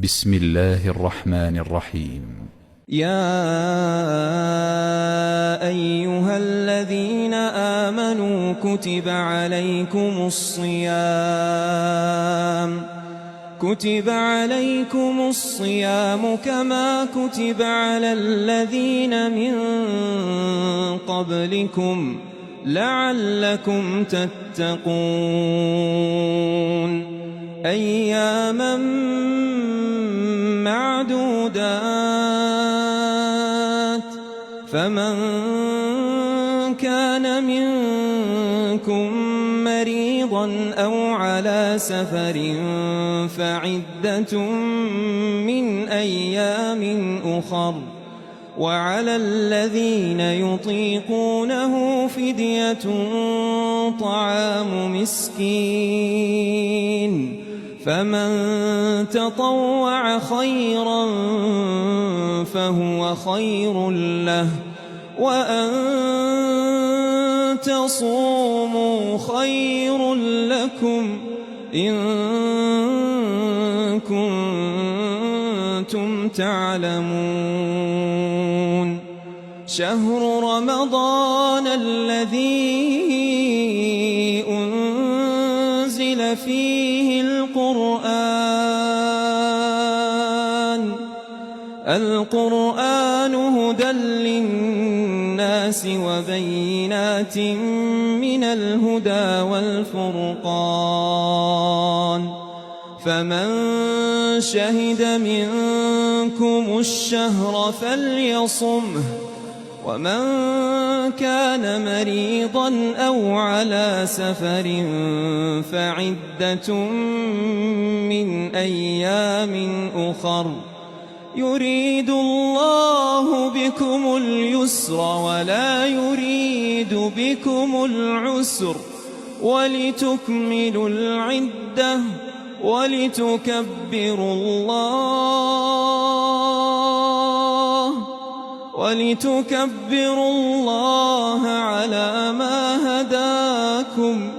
بسم الله الرحمن الرحيم. يا أيها الذين آمنوا كتب عليكم الصيام كما كتب على الذين من قبلكم لعلكم تتقون أياما معدودات فمن كان منكم مريضا أو على سفر فعدة من أيام أخر وعلى الذين يطيقونه فدية طعام مسكين فمن تطوع خيرا فهو خير له وأن تصوموا خير لكم إن كنتم تعلمون شهر رمضان الذي أنزل فيه القرآن هدى للناس وبينات من الهدى والفرقان فمن شهد منكم الشهر فليصمه ومن كان مريضا أو على سفر فعدة من أيام أخر يريد الله بكم اليسر ولا يريد بكم العسر ولتكملوا العدة ولتكبروا الله على ما هداكم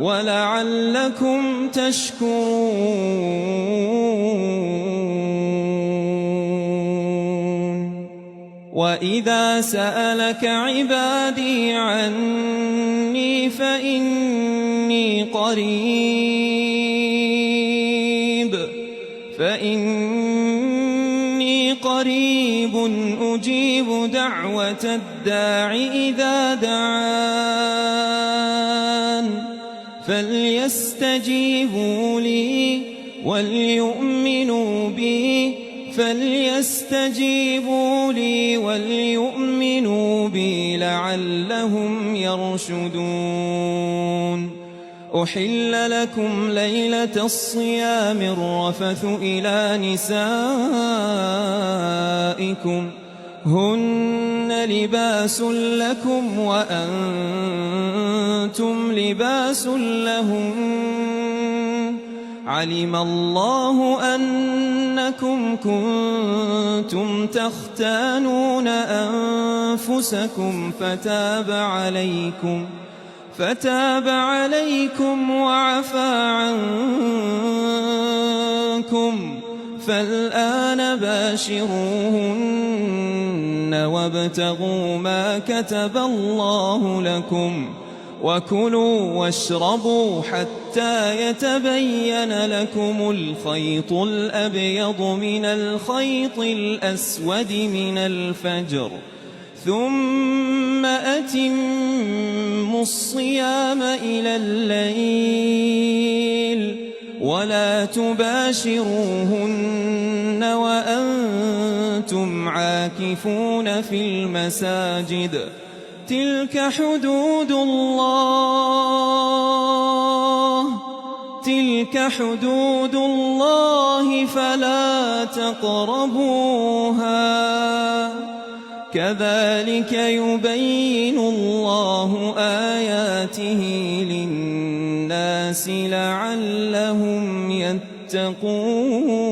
ولعلكم تشكرون وإذا سألك عبادي عني فإني قريب أجيب دعوة الداع إذا دعان فليستجيبوا لي وليؤمنوا بي لعلهم يرشدون أحل لكم ليلة الصيام الرفث إلى نسائكم هن لباس لكم وأنتم لباس لهم علم الله أنكم كنتم تختانون أنفسكم فتاب عليكم وعفى عنكم فالآن باشروهن وابتغوا ما كتب الله لكم وكلوا واشربوا حتى يتبين لكم الخيط الأبيض من الخيط الأسود من الفجر ثم أتموا الصيام إلى الليل ولا تباشروهن وأنتم عاكفون في المساجد تلك حدود الله فلا تقربوها كذلك يبين الله آياته للناس لعلهم يتقون